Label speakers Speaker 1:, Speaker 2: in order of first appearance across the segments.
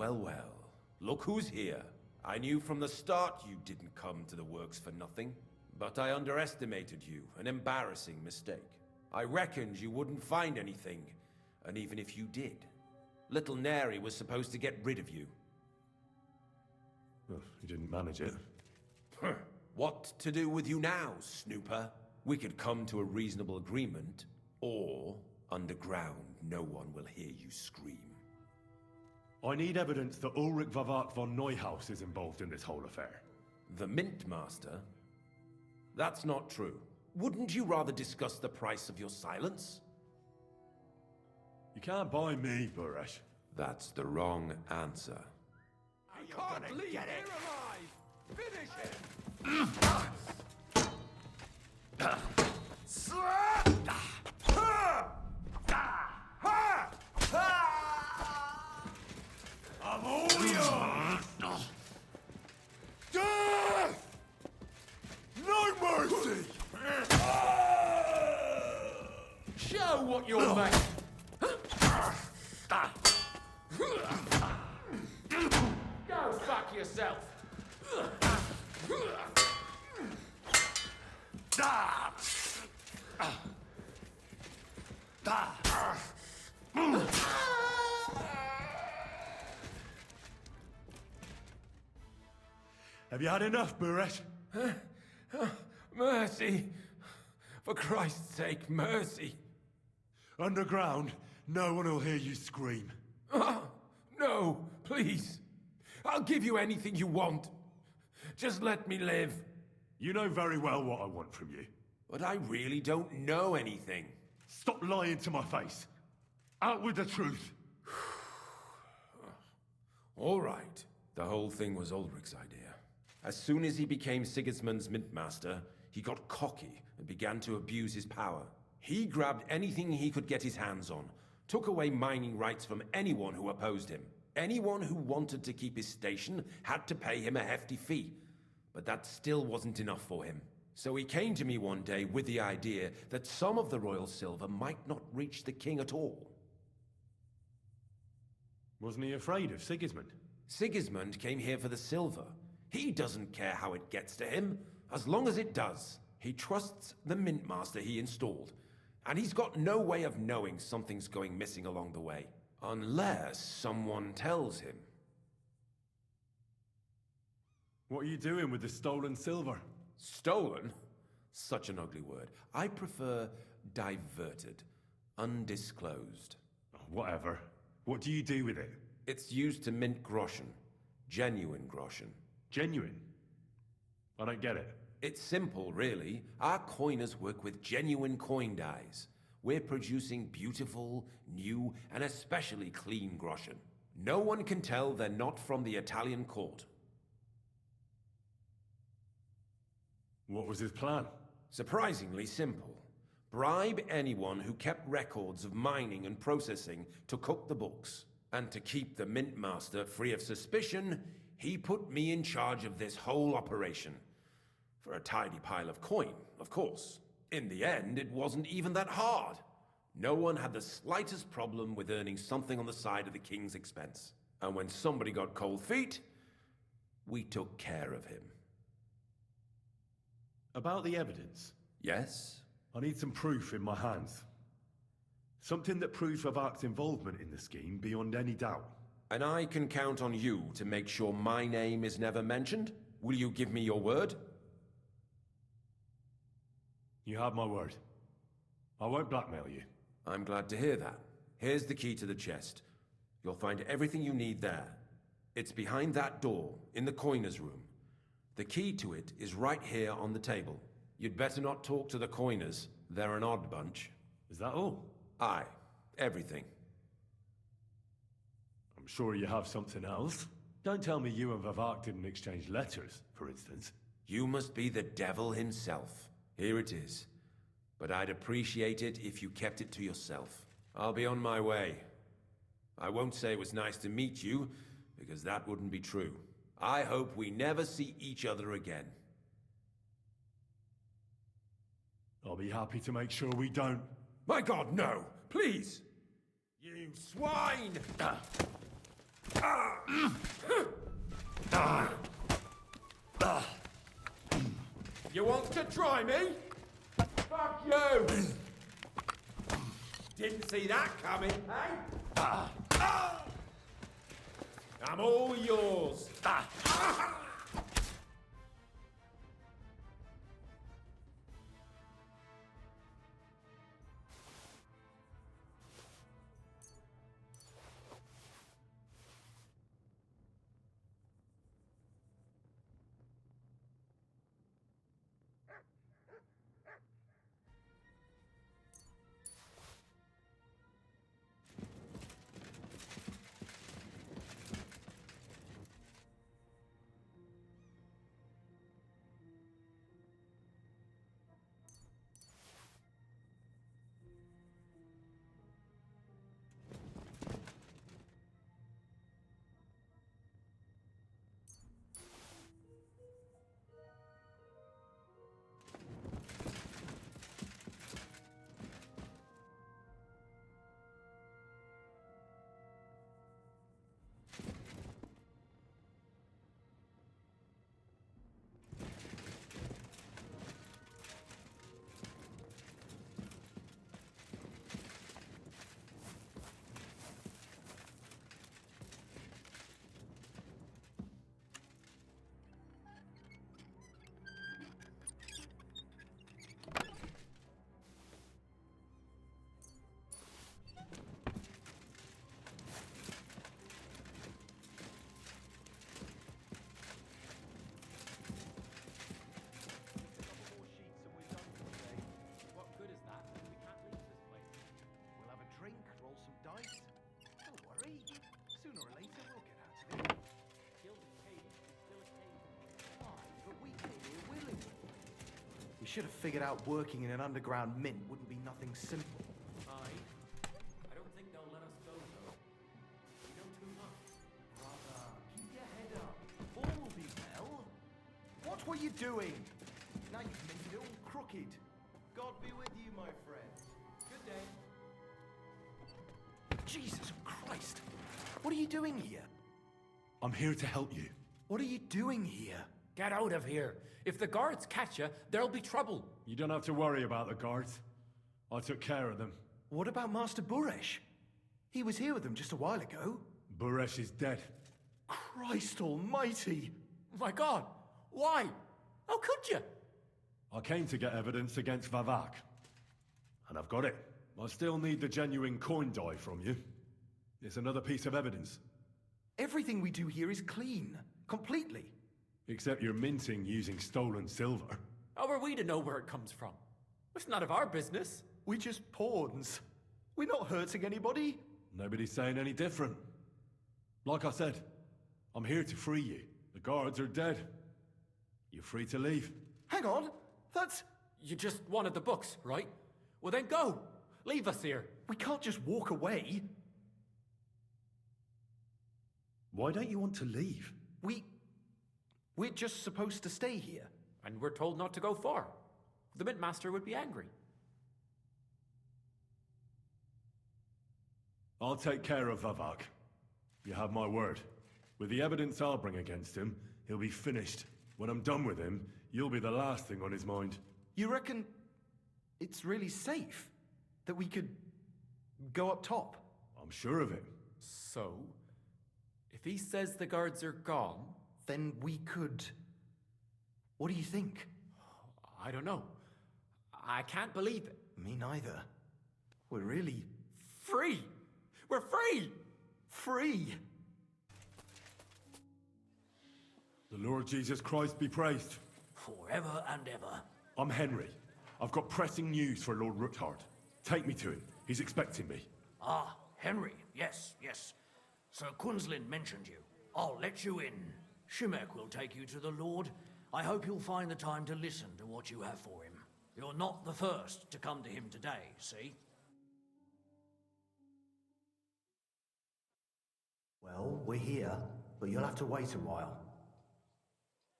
Speaker 1: well, well. Look who's here. I knew from the start you didn't come to the works for nothing. But I underestimated you, an embarrassing mistake. I reckoned you wouldn't find anything, and even if you did, little Neri was supposed to get rid of you.
Speaker 2: Well, you didn't manage it.
Speaker 1: What to do with you now, snooper? We could come to a reasonable agreement, or underground no one will hear you scream.
Speaker 2: I need evidence that Ulrich Vavart von Neuhaus is involved in this whole affair.
Speaker 1: The Mint Master? That's not true. Wouldn't you rather discuss the price of your silence?
Speaker 2: You can't buy me, Buresh.
Speaker 1: That's the wrong answer.
Speaker 3: I can't leave here alive! Finish him!
Speaker 1: I'm all yours!
Speaker 3: Death! No mercy!
Speaker 1: Show what you're made! Go fuck yourself!
Speaker 2: Have you had enough, Buresh?
Speaker 1: Mercy! For Christ's sake, mercy!
Speaker 2: Underground, no one will hear you scream.
Speaker 1: No, please. I'll give you anything you want. Just let me live.
Speaker 2: You know very well what I want from you.
Speaker 1: But I really don't know anything.
Speaker 2: Stop lying to my face. Out with the truth.
Speaker 1: All right. The whole thing was Ulrich's idea. As soon as he became Sigismund's Mint Master, he got cocky and began to abuse his power. He grabbed anything he could get his hands on, took away mining rights from anyone who opposed him. Anyone who wanted to keep his station had to pay him a hefty fee. But that still wasn't enough for him. So he came to me one day with the idea that some of the royal silver might not reach the king at all.
Speaker 2: Wasn't he afraid of Sigismund?
Speaker 1: Sigismund came here for the silver. He doesn't care how it gets to him, as long as it does. He trusts the Mint Master he installed, and he's got no way of knowing something's going missing along the way. Unless someone tells him.
Speaker 2: What are you doing with the stolen silver?
Speaker 1: Stolen? Such an ugly word. I prefer diverted. Undisclosed.
Speaker 2: Whatever. What do you do with it?
Speaker 1: It's used to mint groschen. Genuine groschen.
Speaker 2: Genuine? I don't get it.
Speaker 1: It's simple, really. Our coiners work with genuine coin dyes. We're producing beautiful, new, and especially clean groschen. No one can tell they're not from the Italian court.
Speaker 2: What was his plan?
Speaker 1: Surprisingly simple. Bribe anyone who kept records of mining and processing to cook the books. And to keep the Mint Master free of suspicion, he put me in charge of this whole operation. For a tidy pile of coin, of course. In the end, it wasn't even that hard. No one had the slightest problem with earning something on the side of the king's expense. And when somebody got cold feet, we took care of him.
Speaker 2: About the evidence?
Speaker 1: Yes?
Speaker 2: I need some proof in my hands. Something that proves Vavart's involvement in the scheme beyond any doubt.
Speaker 1: And I can count on you to make sure my name is never mentioned? Will you give me your word?
Speaker 2: You have my word. I won't blackmail you.
Speaker 1: I'm glad to hear that. Here's the key to the chest. You'll find everything you need there. It's behind that door, in the coiner's room. The key to it is right here on the table. You'd better not talk to the coiners. They're an odd bunch.
Speaker 2: Is that all?
Speaker 1: Aye. Everything.
Speaker 2: I'm sure you have something else. Don't tell me you and Vavart didn't exchange letters, for instance.
Speaker 1: You must be the devil himself. Here it is. But I'd appreciate it if you kept it to yourself. I'll be on my way. I won't say it was nice to meet you, because that wouldn't be true. I hope we never see each other again.
Speaker 2: I'll be happy to make sure we don't.
Speaker 1: My God, no! Please! You swine! You want to try me? Fuck you! Didn't see that coming, eh? I'm all yours.
Speaker 4: Should have figured out working in an underground mint wouldn't be nothing simple.
Speaker 5: I don't think they'll let us go, though. We know too much.
Speaker 4: Brother, keep your head up. All will be well. What were you doing? Now you've made it all crooked. God be with you, my friend.
Speaker 5: Good day.
Speaker 4: Jesus Christ! What are you doing here?
Speaker 2: I'm here to help you.
Speaker 4: What are you doing here?
Speaker 5: Get out of here. If the guards catch you, there'll be trouble.
Speaker 2: You don't have to worry about the guards. I took care of them.
Speaker 4: What about Master Buresh? He was here with them just a while ago.
Speaker 2: Buresh is dead.
Speaker 4: Christ almighty!
Speaker 5: My God, why? How could you?
Speaker 2: I came to get evidence against Vavak. And I've got it. I still need the genuine coin die from you. It's another piece of evidence.
Speaker 4: Everything we do here is clean. Completely.
Speaker 2: Except you're minting using stolen silver.
Speaker 5: How are we to know where it comes from? It's none of our business.
Speaker 4: We're just pawns. We're not hurting anybody.
Speaker 2: Nobody's saying any different. Like I said, I'm here to free you. The guards are dead. You're free to leave.
Speaker 4: Hang on. That's...
Speaker 5: You just wanted the books, right? Well then go. Leave us here.
Speaker 4: We can't just walk away.
Speaker 2: Why don't you want to leave?
Speaker 4: We're just supposed to stay here.
Speaker 5: And we're told not to go far. The Mint Master would be angry.
Speaker 2: I'll take care of Vavak. You have my word. With the evidence I'll bring against him, he'll be finished. When I'm done with him, you'll be the last thing on his mind.
Speaker 4: You reckon it's really safe that we could go up top?
Speaker 2: I'm sure of it.
Speaker 5: So, if he says the guards are gone...
Speaker 4: Then we could... What do you think?
Speaker 5: I don't know. I can't believe it.
Speaker 4: Me neither. We're really...
Speaker 5: Free! We're free!
Speaker 4: free!
Speaker 2: The Lord Jesus Christ be praised.
Speaker 6: Forever and ever.
Speaker 2: I'm Henry. I've got pressing news for Lord Ruthard. Take me to him. He's expecting me.
Speaker 6: Ah, Henry. Yes, yes. Sir Quinslin mentioned you. I'll let you in. Shimek will take you to the Lord. I hope you'll find the time to listen to what you have for him. You're not the first to come to him today, see?
Speaker 4: Well, we're here, but you'll have to wait a while.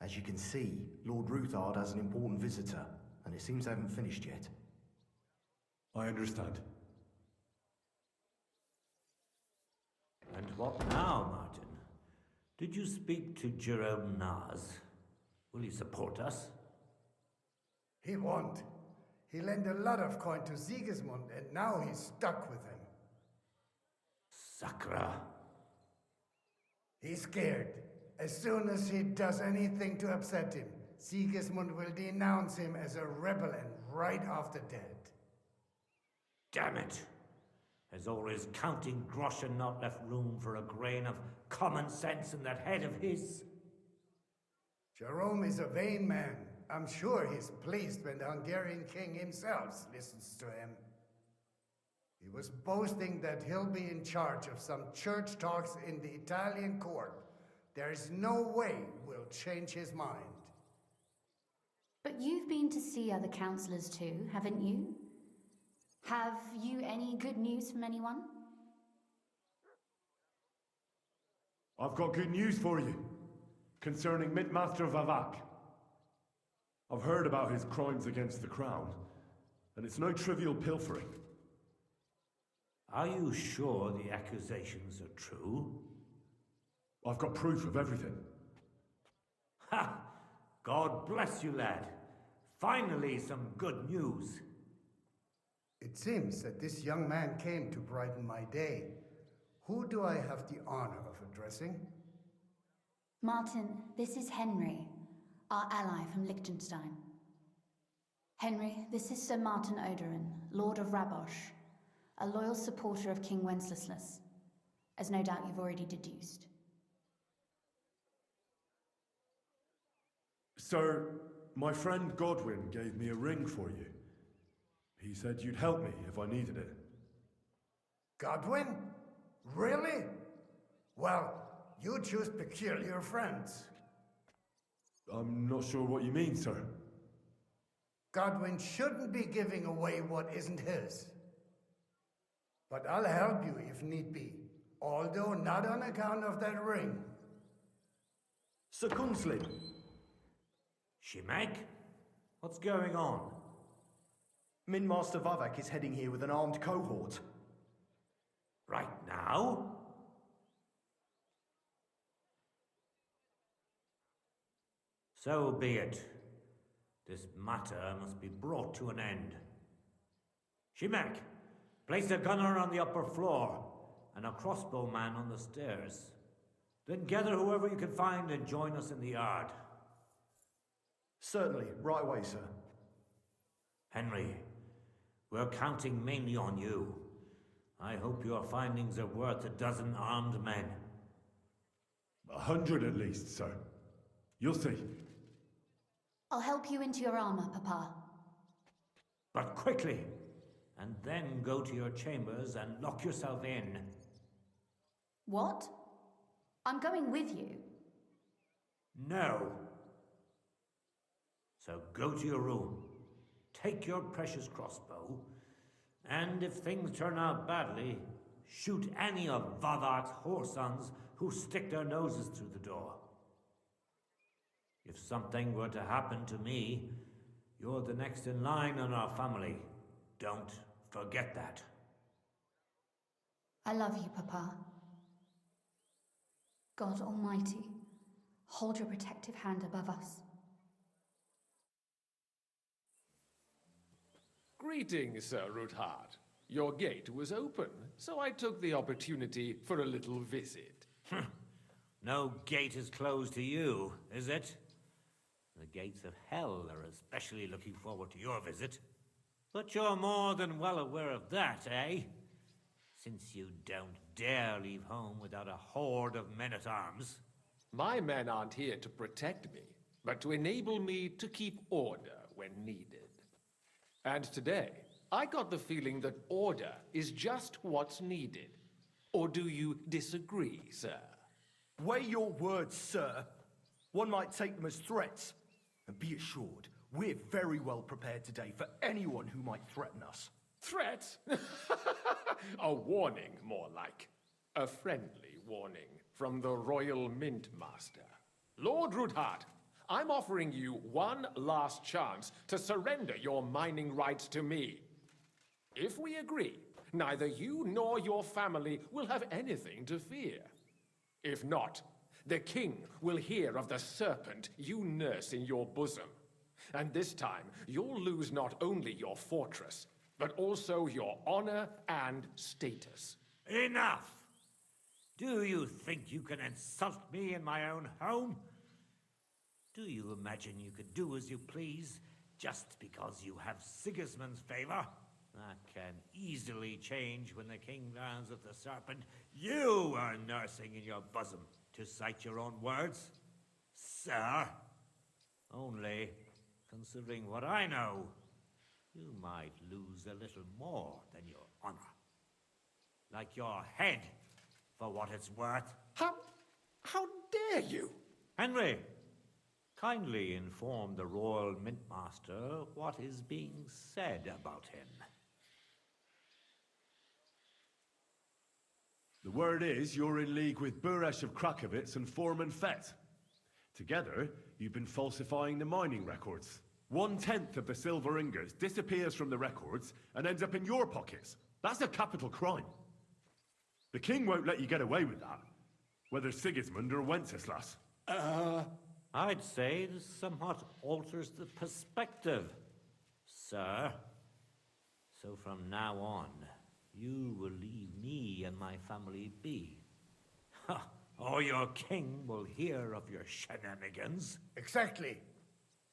Speaker 4: As you can see, Lord Ruthard has an important visitor, and it seems they haven't finished yet.
Speaker 2: I understand.
Speaker 6: And what now, Martin?
Speaker 7: Did you speak to Jerome Naz? Will he support us?
Speaker 8: He won't. He lent a lot of coin to Sigismund, and now he's stuck with him.
Speaker 7: Sakra.
Speaker 8: He's scared. As soon as he does anything to upset him, Sigismund will denounce him as a rebel and right off the dead.
Speaker 7: Damn it! There's always counting groschen not left room for a grain of common sense in that head of his.
Speaker 8: Jerome is a vain man. I'm sure he's pleased when the Hungarian king himself listens to him. He was boasting that he'll be in charge of some church talks in the Italian court. There's no way we'll change his mind.
Speaker 9: But you've been to see other councillors too, haven't you? Have you any good news from anyone?
Speaker 2: I've got good news for you, concerning Mint-Master Vavak. I've heard about his crimes against the crown, and it's no trivial pilfering.
Speaker 7: Are you sure the accusations are true?
Speaker 2: I've got proof of everything.
Speaker 7: Ha! God bless you, lad. Finally, some good news.
Speaker 8: It seems that this young man came to brighten my day. Who do I have the honor of addressing?
Speaker 9: Martin, this is Henry, our ally from Liechtenstein. Henry, this is Sir Martin Odorin, Lord of Rabosh, a loyal supporter of King Wenceslas, as no doubt you've already deduced.
Speaker 2: Sir, my friend Godwin gave me a ring for you. He said you'd help me if I needed it.
Speaker 8: Godwin? Really? Well, you choose peculiar friends.
Speaker 2: I'm not sure what you mean, sir.
Speaker 8: Godwin shouldn't be giving away what isn't his. But I'll help you if need be, although not on account of that ring.
Speaker 4: Sir Konslin.
Speaker 7: Shimek? What's going on?
Speaker 4: Min-Master Vavak is heading here with an armed cohort.
Speaker 7: Right now? So be it. This matter must be brought to an end. Shimek, place a gunner on the upper floor and a crossbowman on the stairs. Then gather whoever you can find and join us in the yard.
Speaker 4: Certainly, right away, sir.
Speaker 7: Henry, we're counting mainly on you. I hope your findings are worth 12 armed men.
Speaker 2: 100 at least, sir. You'll see.
Speaker 9: I'll help you into your armor, Papa.
Speaker 7: But quickly, and then go to your chambers and lock yourself in.
Speaker 9: What? I'm going with you.
Speaker 7: No. So go to your room, take your precious crossbow, and if things turn out badly, shoot any of Vavak's whoresons who stick their noses through the door. If something were to happen to me, you're the next in line in our family. Don't forget that.
Speaker 9: I love you, Papa. God Almighty, hold your protective hand above us.
Speaker 3: Greetings, Sir Ruthard. Your gate was open, so I took the opportunity for a little visit.
Speaker 7: No gate is closed to you, is it? The gates of hell are especially looking forward to your visit. But you're more than well aware of that, eh? Since you don't dare leave home without a horde of men-at-arms.
Speaker 3: My men aren't here to protect me, but to enable me to keep order when needed. And today, I got the feeling that order is just what's needed. Or do you disagree, sir?
Speaker 4: Weigh your words, sir. One might take them as threats. And be assured, we're very well prepared today for anyone who might threaten us.
Speaker 3: Threat? A warning, more like. A friendly warning from the Royal Mint Master. Lord Ruthard, I'm offering you one last chance to surrender your mining rights to me. If we agree, neither you nor your family will have anything to fear. If not, the king will hear of the serpent you nurse in your bosom. And this time, you'll lose not only your fortress, but also your honor and status.
Speaker 7: Enough! Do you think you can insult me in my own home? Do you imagine you can do as you please just because you have Sigismund's favor? That can easily change when the king learns of the serpent you are nursing in your bosom, to cite your own words. Sir, only, considering what I know, you might lose a little more than your honor. Like your head, for what it's worth.
Speaker 3: How dare you?
Speaker 7: Henry, kindly inform the Royal Mintmaster what is being said about him.
Speaker 2: The word is you're in league with Buresh of Krakowitz and Foreman Fett. Together, you've been falsifying the mining records. 1/10 of the silver ingots disappears from the records and ends up in your pockets. That's a capital crime. The king won't let you get away with that, whether Sigismund or Wenceslas.
Speaker 7: I'd say this somewhat alters the perspective, sir. So from now on, you will leave me and my family be. Or your king will hear of your shenanigans.
Speaker 8: Exactly.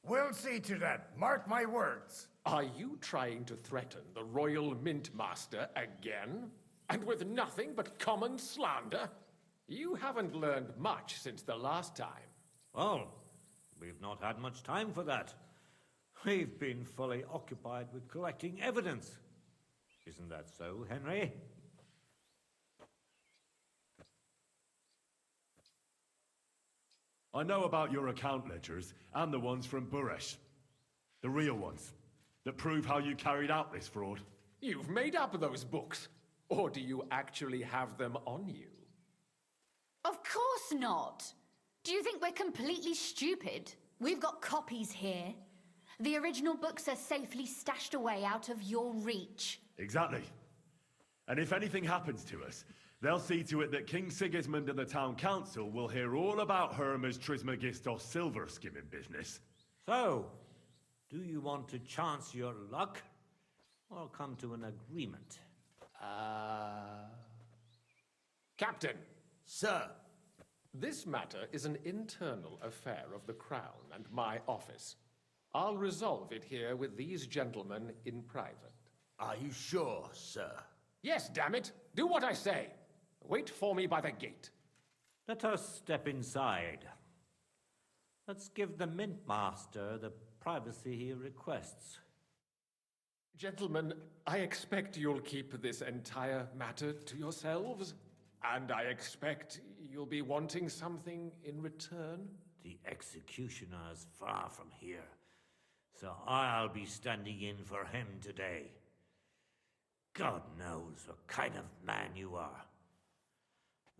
Speaker 8: We'll see to that. Mark my words.
Speaker 3: Are you trying to threaten the Royal Mintmaster again? And with nothing but common slander? You haven't learned much since the last time.
Speaker 7: Well, we've not had much time for that. We've been fully occupied with collecting evidence. Isn't that so, Henry?
Speaker 2: I know about your account ledgers and the ones from Buresh. The real ones, that prove how you carried out this fraud.
Speaker 3: You've made up those books. Or do you actually have them on you?
Speaker 9: Of course not. Do you think we're completely stupid? We've got copies here. The original books are safely stashed away out of your reach.
Speaker 2: Exactly. And if anything happens to us, they'll see to it that King Sigismund and the town council will hear all about Hermes Trismegistos silver skimming business.
Speaker 7: So, do you want to chance your luck, or come to an agreement?
Speaker 3: Captain,
Speaker 4: Sir.
Speaker 3: this matter is an internal affair of the Crown and my office. I'll resolve it here with these gentlemen in private.
Speaker 4: Are you sure, sir?
Speaker 3: Yes, damn it! Do what I say! Wait for me by the gate.
Speaker 7: Let us step inside. Let's give the Mintmaster the privacy he requests.
Speaker 3: Gentlemen, I expect you'll keep this entire matter to yourselves. And I expect you'll be wanting something in return.
Speaker 7: The executioner is far from here, so I'll be standing in for him today. God knows what kind of man you are.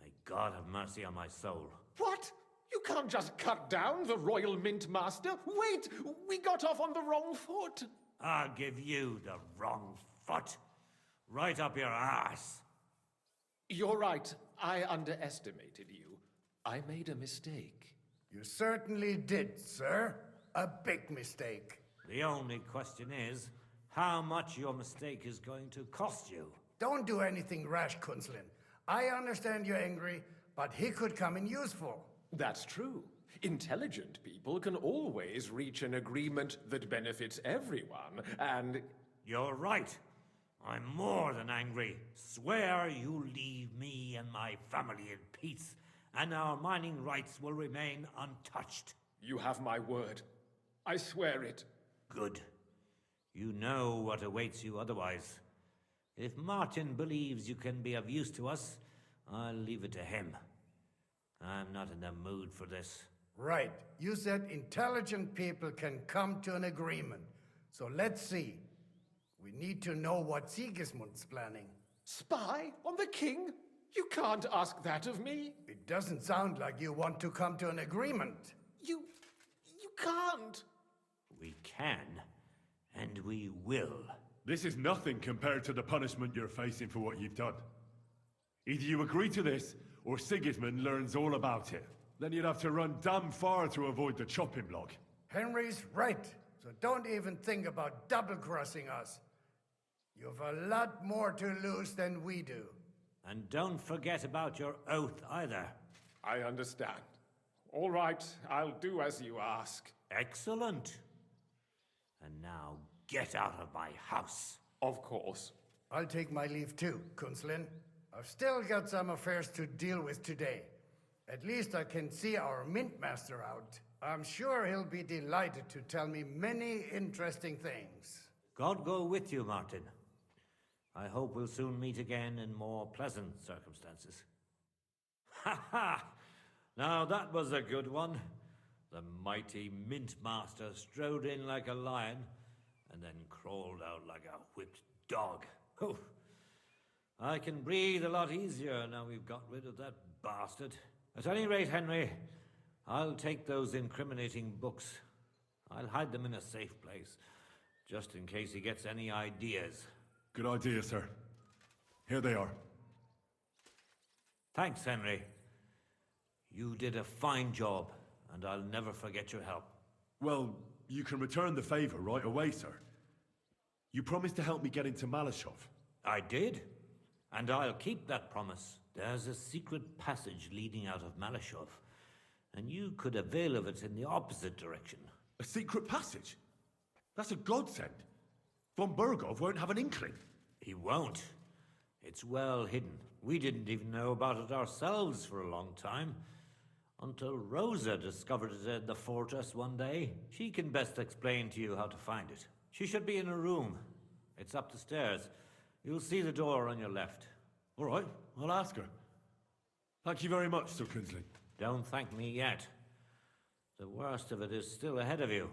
Speaker 7: May God have mercy on my soul.
Speaker 3: What? You can't just cut down the Royal Mintmaster? Wait! We got off on the wrong foot!
Speaker 7: I'll give you the wrong foot. Right up your ass.
Speaker 3: You're right. I underestimated you. I made a mistake.
Speaker 8: You certainly did, sir. A big mistake.
Speaker 7: The only question is, how much your mistake is going to cost you.
Speaker 8: Don't do anything rash, Kunzlin. I understand you're angry, but he could come in useful.
Speaker 3: That's true. Intelligent people can always reach an agreement that benefits everyone, and...
Speaker 7: You're right. I'm more than angry. Swear you leave me and my family in peace, and our mining rights will remain untouched.
Speaker 3: You have my word. I swear it.
Speaker 7: Good. You know what awaits you otherwise. If Martin believes you can be of use to us, I'll leave it to him. I'm not in the mood for this.
Speaker 8: Right. You said intelligent people can come to an agreement. So let's see. We need to know what Sigismund's planning.
Speaker 3: Spy on the king? You can't ask that of me.
Speaker 8: It doesn't sound like you want to come to an agreement.
Speaker 3: You can't.
Speaker 7: We can, and we will.
Speaker 2: This is nothing compared to the punishment you're facing for what you've done. Either you agree to this, or Sigismund learns all about it. Then you'd have to run damn far to avoid the chopping block.
Speaker 8: Henry's right, so don't even think about double-crossing us. You've a lot more to lose than we do.
Speaker 7: And don't forget about your oath either.
Speaker 3: I understand. All right, I'll do as you ask.
Speaker 7: Excellent. And now get out of my house.
Speaker 3: Of course.
Speaker 8: I'll take my leave too, Konslin. I've still got some affairs to deal with today. At least I can see our Mint Master out. I'm sure he'll be delighted to tell me many interesting things.
Speaker 7: God go with you, Martin. I hope we'll soon meet again in more pleasant circumstances. Ha ha! Now that was a good one. The mighty Mint Master strode in like a lion and then crawled out like a whipped dog. Oh, I can breathe a lot easier now we've got rid of that bastard. At any rate, Henry, I'll take those incriminating books. I'll hide them in a safe place, just in case he gets any ideas.
Speaker 2: Good idea, sir. Here they are.
Speaker 7: Thanks, Henry. You did a fine job, and I'll never forget your help.
Speaker 2: Well, you can return the favor right away, sir. You promised to help me get into Malashov.
Speaker 7: I did, and I'll keep that promise. There's a secret passage leading out of Malashov, and you could avail of it in the opposite direction.
Speaker 2: A secret passage? That's a godsend. Von Bergov won't have an inkling.
Speaker 7: He won't. It's well hidden. We didn't even know about it ourselves for a long time. Until Rosa discovered it in the fortress one day. She can best explain to you how to find it. She should be in her room. It's up the stairs. You'll see the door on your left.
Speaker 2: All right, I'll ask her. Thank you very much, Sir Kinsley.
Speaker 7: Don't thank me yet. The worst of it is still ahead of you.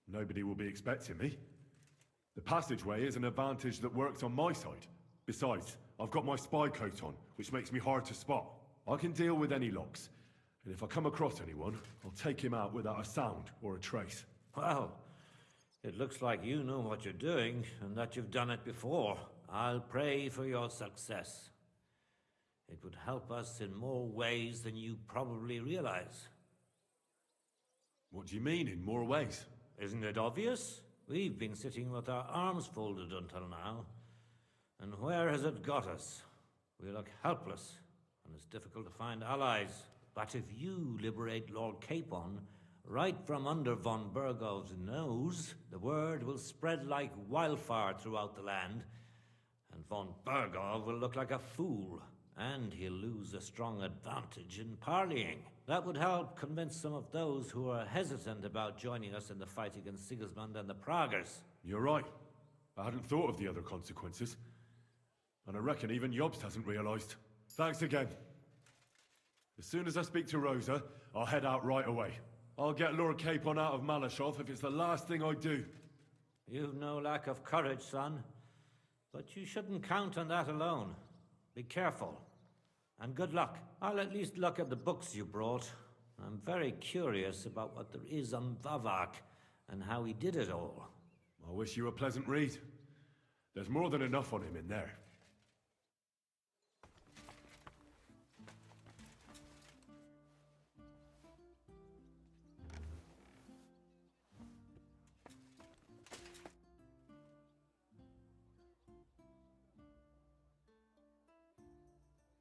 Speaker 2: Nobody will be expecting me. The passageway is an advantage that works on my side. Besides, I've got my spy coat on, which makes me hard to spot. I can deal with any locks, and if I come across anyone, I'll take him out without a sound or a trace.
Speaker 7: Well, it looks like you know what you're doing, and that you've done it before. I'll pray for your success. It would help us in more ways than you probably realize.
Speaker 2: What do you mean, in more ways?
Speaker 7: Isn't it obvious? We've been sitting with our arms folded until now. And where has it got us? We look helpless, and it's difficult to find allies. But if you liberate Lord Capon, right from under von Bergov's nose, the word will spread like wildfire throughout the land, and von Bergov will look like a fool, and he'll lose a strong advantage in parleying. That would help convince some of those who are hesitant about joining us in the fight against Sigismund and the Praguers.
Speaker 2: You're right. I hadn't thought of the other consequences. And I reckon even Jobst hasn't realized. Thanks again. As soon as I speak to Rosa, I'll head out right away. I'll get Lord Capon out of Malashov if it's the last thing I do.
Speaker 7: You've no lack of courage, son. But you shouldn't count on that alone. Be careful. And good luck. I'll at least look at the books you brought. I'm very curious about what there is on Vavak and how he did it all.
Speaker 2: I wish you a pleasant read. There's more than enough on him in there.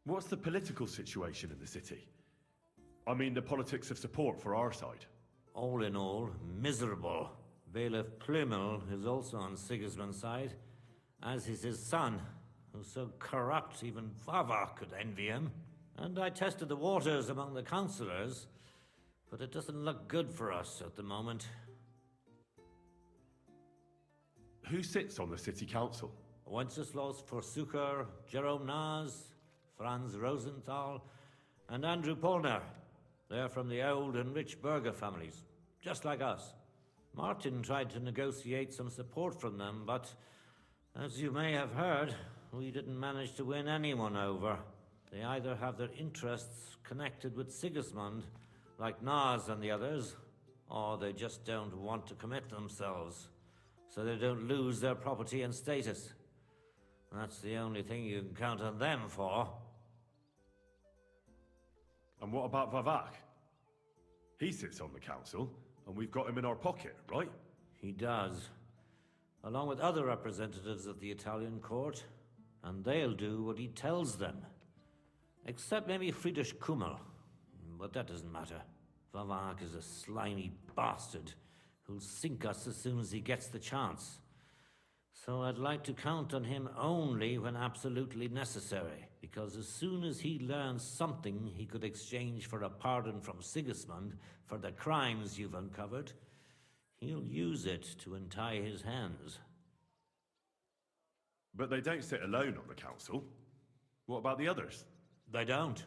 Speaker 2: What's the political situation in the city? I mean the politics of support for our side.
Speaker 7: All in all, miserable. Bailiff Plymel is also on Sigismund's side, as is his son, who's so corrupt even Vavak could envy him. And I tested the waters among the councillors, but it doesn't look good for us at the moment.
Speaker 2: Who sits on the city council?
Speaker 7: Wenceslaus Forsucher, Jerome Naz, Franz Rosenthal, and Andrew Polner. They're from the old and rich burgher families, just like us. Martin tried to negotiate some support from them, but as you may have heard, we didn't manage to win anyone over. They either have their interests connected with Sigismund, like Naz and the others, or they just don't want to commit themselves, so they don't lose their property and status. That's the only thing you can count on them for.
Speaker 2: And what about Vavak? He sits on the council, and we've got him in our pocket, right?
Speaker 7: He does, along with other representatives of the Italian court, and they'll do what he tells them. Except maybe Friedrich Kummel, but that doesn't matter. Vavak is a slimy bastard who'll sink us as soon as he gets the chance. So I'd like to count on him only when absolutely necessary, because as soon as he learns something he could exchange for a pardon from Sigismund for the crimes you've uncovered, he'll use it to untie his hands.
Speaker 2: But they don't sit alone on the council. What about the others?
Speaker 7: They don't.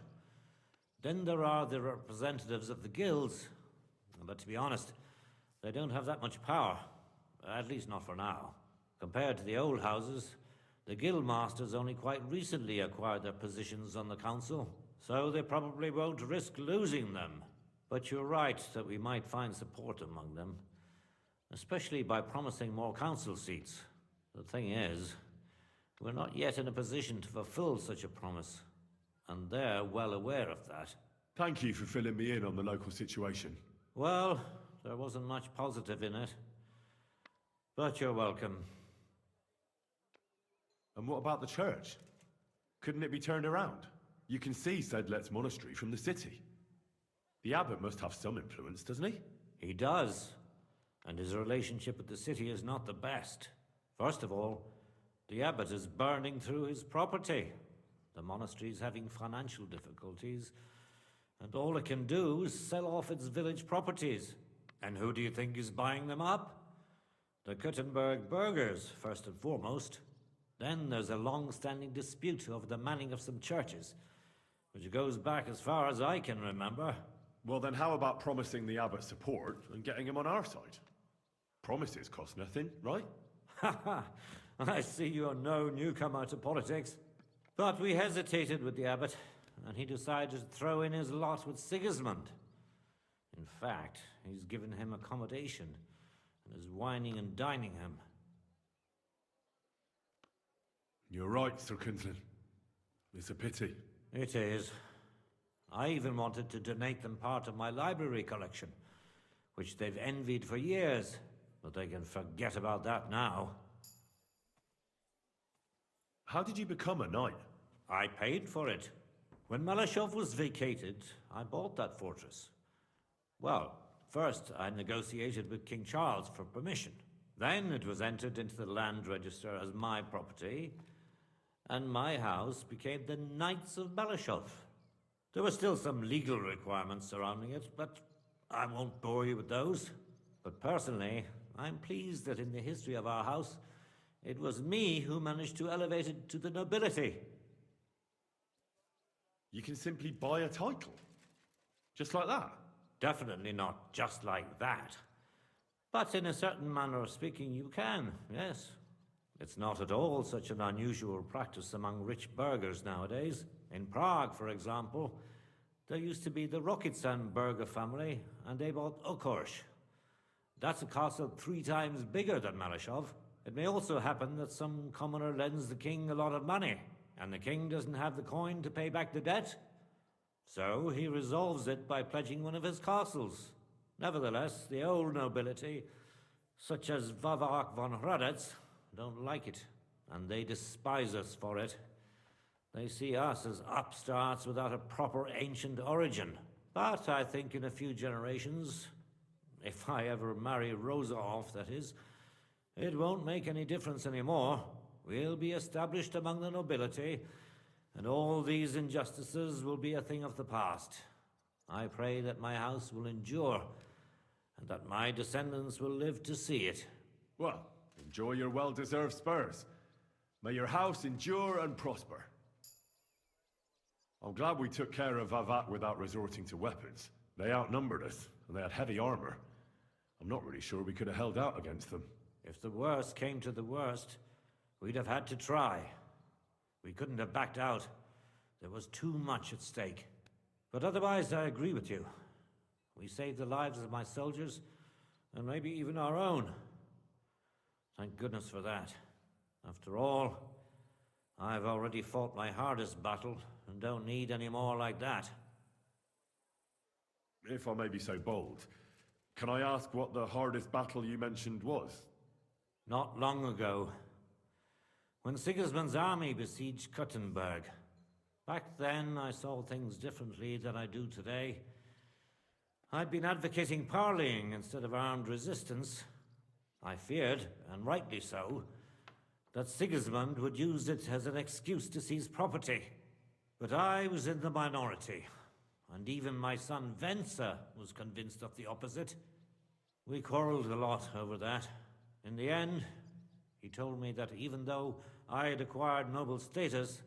Speaker 7: Then there are the representatives of the guilds. But to be honest, they don't have that much power. At least not for now. Compared to the old houses, the guild masters only quite recently acquired their positions on the council, so they probably won't risk losing them. But you're right that we might find support among them, especially by promising more council seats. The thing is, we're not yet in a position to fulfill such a promise, and they're well aware of that.
Speaker 2: Thank you for filling me in on the local situation.
Speaker 7: Well, there wasn't much positive in it, but you're welcome.
Speaker 2: And what about the church? Couldn't it be turned around? You can see Sedlet's monastery from the city. The abbot must have some influence, doesn't he?
Speaker 7: He does, and his relationship with the city is not the best. First of all, the abbot is burning through his property. The monastery's having financial difficulties, and all it can do is sell off its village properties. And who do you think is buying them up? The Kuttenberg burghers, first and foremost. Then there's a long-standing dispute over the manning of some churches, which goes back as far as I can remember.
Speaker 2: Well, then how about promising the abbot support and getting him on our side? Promises cost nothing, right?
Speaker 7: Ha ha! I see you're no newcomer to politics. But we hesitated with the abbot, and he decided to throw in his lot with Sigismund. In fact, he's given him accommodation and is wining and dining him.
Speaker 2: You're right, Sir Kunzlin. It's a pity.
Speaker 7: It is. I even wanted to donate them part of my library collection, which they've envied for years, but they can forget about that now.
Speaker 2: How did you become a knight?
Speaker 7: I paid for it. When Malashov was vacated, I bought that fortress. Well, first I negotiated with King Charles for permission. Then it was entered into the land register as my property, and my house became the Knights of Malashov. There were still some legal requirements surrounding it, but I won't bore you with those. But personally, I'm pleased that in the history of our house, it was me who managed to elevate it to the nobility.
Speaker 2: You can simply buy a title? Just like that?
Speaker 7: Definitely not just like that. But in a certain manner of speaking, you can, yes. It's not at all such an unusual practice among rich burghers nowadays. In Prague, for example, there used to be the Rokitsan burgher family, and they bought Okorsh. That's a castle 3 times bigger than Malashov. It may also happen that some commoner lends the king a lot of money, and the king doesn't have the coin to pay back the debt. So he resolves it by pledging one of his castles. Nevertheless, the old nobility, such as Vavarak von Hradec, don't like it, and they despise us for it. They see us as upstarts without a proper ancient origin. But I think in a few generations, if I ever marry Rosa off, that is, it won't make any difference anymore. We'll be established among the nobility, and all these injustices will be a thing of the past. I pray that my house will endure, and that my descendants will live to see it.
Speaker 2: Well, enjoy your well-deserved spurs. May your house endure and prosper. I'm glad we took care of Vavat without resorting to weapons. They outnumbered us, and they had heavy armor. I'm not really sure we could have held out against them.
Speaker 7: If the worst came to the worst, we'd have had to try. We couldn't have backed out. There was too much at stake. But otherwise, I agree with you. We saved the lives of my soldiers, and maybe even our own. Thank goodness for that. After all, I've already fought my hardest battle, and don't need any more like that.
Speaker 2: If I may be so bold, can I ask what the hardest battle you mentioned was?
Speaker 7: Not long ago, when Sigismund's army besieged Kuttenberg. Back then, I saw things differently than I do today. I'd been advocating parleying instead of armed resistance. I feared, and rightly so, that Sigismund would use it as an excuse to seize property. But I was in the minority, and even my son Venser was convinced of the opposite. We quarreled a lot over that. In the end, he told me that even though I had acquired noble status,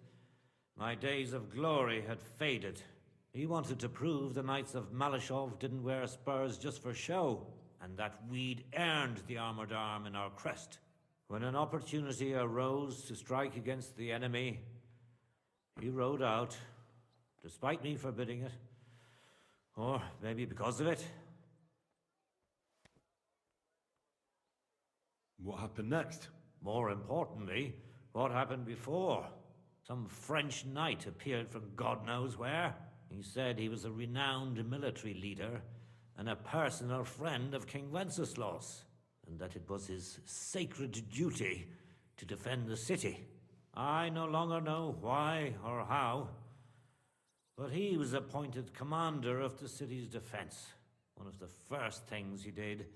Speaker 7: my days of glory had faded. He wanted to prove the Knights of Malashov didn't wear spurs just for show, and that we'd earned the armored arm in our crest. When an opportunity arose to strike against the enemy, he rode out, despite me forbidding it. Or maybe because of it.
Speaker 2: What happened next?
Speaker 7: More importantly, what happened before? Some French knight appeared from God knows where. He said he was a renowned military leader and a personal friend of King Wenceslas, and that it was his sacred duty to defend the city. I no longer know why or how, but he was appointed commander of the city's defense. One of the first things he did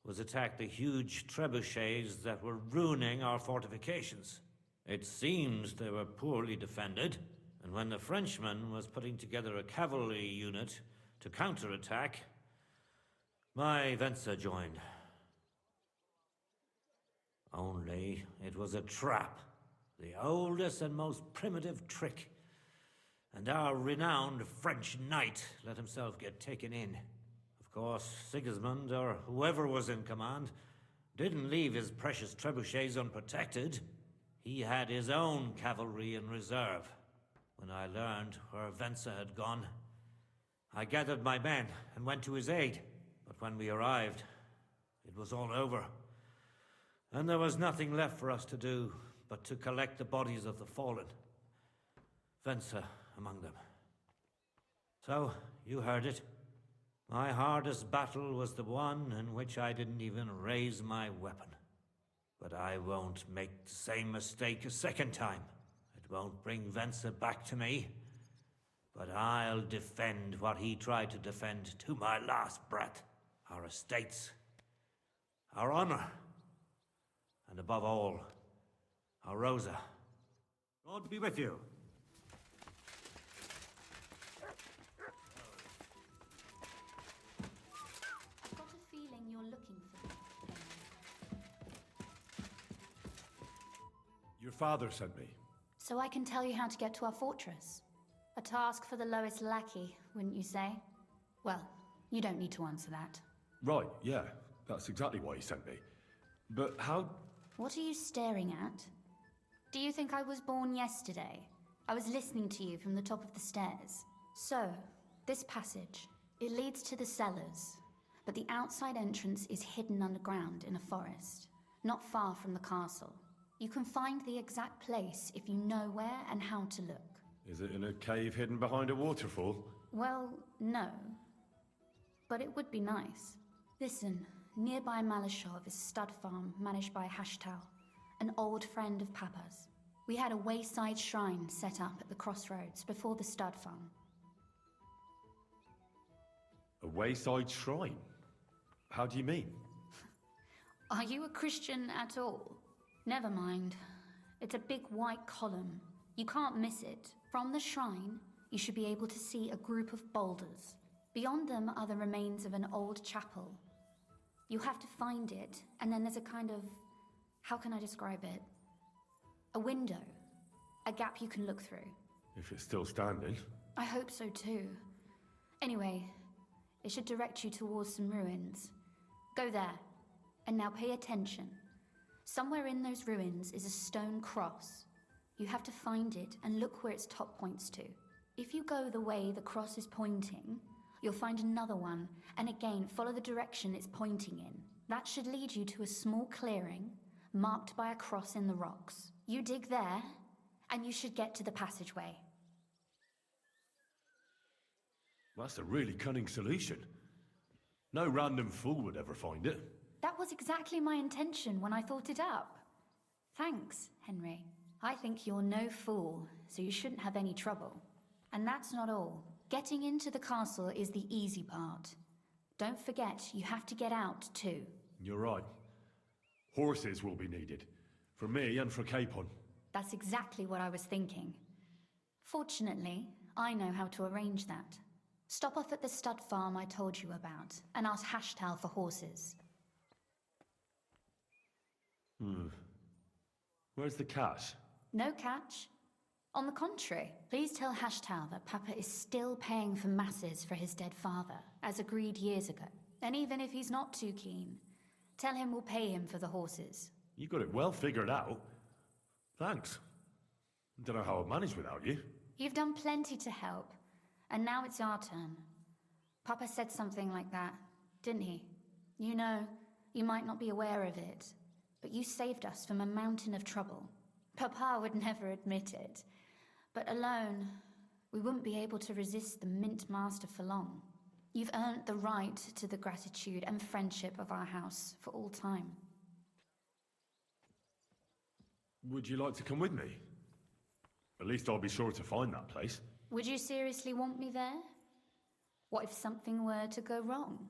Speaker 7: was attack the huge trebuchets that were ruining our fortifications. It seems they were poorly defended, and when the Frenchman was putting together a cavalry unit to counterattack, my Venser joined. Only it was a trap, the oldest and most primitive trick, and our renowned French knight let himself get taken in. Of course, Sigismund, or whoever was in command, didn't leave his precious trebuchets unprotected. He had his own cavalry in reserve. When I learned where Venser had gone, I gathered my men and went to his aid. But when we arrived, it was all over. And there was nothing left for us to do but to collect the bodies of the fallen. Venser among them. So, you heard it. My hardest battle was the one in which I didn't even raise my weapon. But I won't make the same mistake a second time. It won't bring Venser back to me. But I'll defend what he tried to defend to my last breath. Our estates, our honor, and above all, our Rosa.
Speaker 10: God be with you.
Speaker 9: I've got a feeling you're looking for me,
Speaker 2: Your father sent me.
Speaker 9: so I can tell you how to get to our fortress. A task for the lowest lackey, wouldn't you say? Well, you don't need to answer that.
Speaker 2: Right, yeah. That's exactly why he sent me. But how...
Speaker 9: What are you staring at? Do you think I was born yesterday? I was listening to you from the top of the stairs. So, this passage, it leads to the cellars, but the outside entrance is hidden underground in a forest, not far from the castle. You can find the exact place if you know where and how to look.
Speaker 2: Is it in a cave hidden behind a waterfall?
Speaker 9: Well, no. But it would be nice. Listen, nearby Malashov is a stud farm managed by Hashtal, an old friend of Papa's. We had a wayside shrine set up at the crossroads before the stud farm.
Speaker 2: A wayside shrine? How do you mean?
Speaker 9: Are you a Christian at all? Never mind. It's a big white column. You can't miss it. From the shrine, you should be able to see a group of boulders. Beyond them are the remains of an old chapel. You have to find it, and then there's a kind of... how can I describe it? A window. A gap you can look through.
Speaker 2: If it's still standing.
Speaker 9: I hope so too. Anyway, it should direct you towards some ruins. Go there. And now pay attention. Somewhere in those ruins is a stone cross. You have to find it and look where its top points to. If you go the way the cross is pointing, you'll find another one, and again follow the direction it's pointing in. That should lead you to a small clearing, marked by a cross in the rocks. You dig there, and you should get to the passageway.
Speaker 2: That's a really cunning solution. No random fool would ever find it.
Speaker 9: That was exactly my intention when I thought it up. Thanks, Henry. I think you're no fool, so you shouldn't have any trouble. And that's not all. Getting into the castle is the easy part. Don't forget, you have to get out too.
Speaker 2: You're right. Horses will be needed. For me and for Capon.
Speaker 9: That's exactly what I was thinking. Fortunately, I know how to arrange that. Stop off at the stud farm I told you about, and ask Hashtal for horses.
Speaker 2: Where's the cash?
Speaker 9: No catch. On the contrary, please tell Hashtal that Papa is still paying for masses for his dead father, as agreed years ago. And even if he's not too keen, tell him we'll pay him for the horses.
Speaker 2: You got it well figured out. Thanks. Don't know how I'd manage without you.
Speaker 9: You've done plenty to help, and now it's our turn. Papa said something like that, didn't he? You know, you might not be aware of it, but you saved us from a mountain of trouble. Papa would never admit it, but alone, we wouldn't be able to resist the Mint Master for long. You've earned the right to the gratitude and friendship of our house for all time.
Speaker 2: Would you like to come with me? At least I'll be sure to find that place.
Speaker 9: Would you seriously want me there? What if something were to go wrong?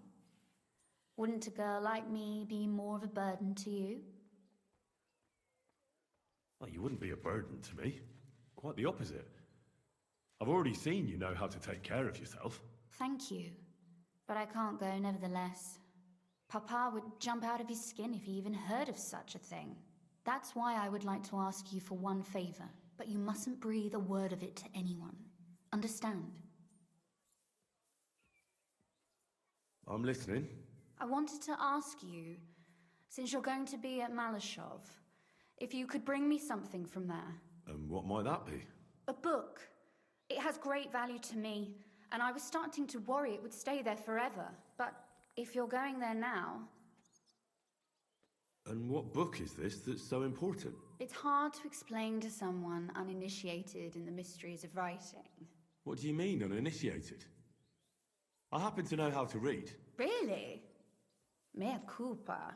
Speaker 9: Wouldn't a girl like me be more of a burden to you?
Speaker 2: Well, you wouldn't be a burden to me. Quite the opposite. I've already seen you know how to take care of yourself.
Speaker 9: Thank you, but I can't go nevertheless. Papa would jump out of his skin if he even heard of such a thing. That's why I would like to ask you for one favor, but you mustn't breathe a word of it to anyone. Understand?
Speaker 2: I'm listening.
Speaker 9: I wanted to ask you, since you're going to be at Malashov, if you could bring me something from there.
Speaker 2: And what might that be?
Speaker 9: A book. It has great value to me, and I was starting to worry it would stay there forever. But if you're going there now...
Speaker 2: And what book is this that's so important?
Speaker 9: It's hard to explain to someone uninitiated in the mysteries of writing.
Speaker 2: What do you mean, uninitiated? I happen to know how to read.
Speaker 9: Really? Mea culpa.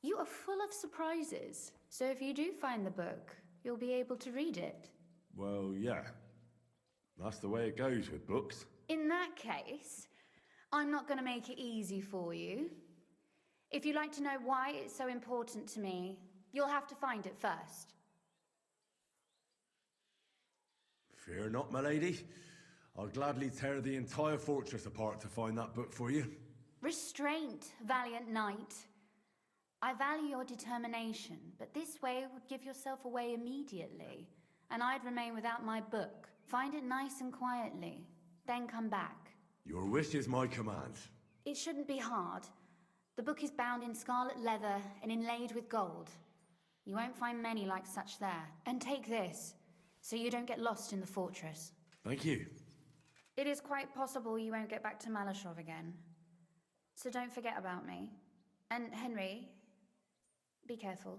Speaker 9: You are full of surprises, so if you do find the book, you'll be able to read it.
Speaker 2: Well, yeah. That's the way it goes with books.
Speaker 9: In that case, I'm not going to make it easy for you. If you'd like to know why it's so important to me, you'll have to find it first.
Speaker 2: Fear not, my lady. I'll gladly tear the entire fortress apart to find that book for you.
Speaker 9: Restraint, valiant knight. I value your determination, but this way would give yourself away immediately, and I'd remain without my book. Find it nice and quietly, then come back.
Speaker 2: Your wish is my command.
Speaker 9: It shouldn't be hard. The book is bound in scarlet leather and inlaid with gold. You won't find many like such there. And take this, so you don't get lost in the fortress.
Speaker 2: Thank you.
Speaker 9: It is quite possible you won't get back to Malashov again. So don't forget about me. And Henry, be careful.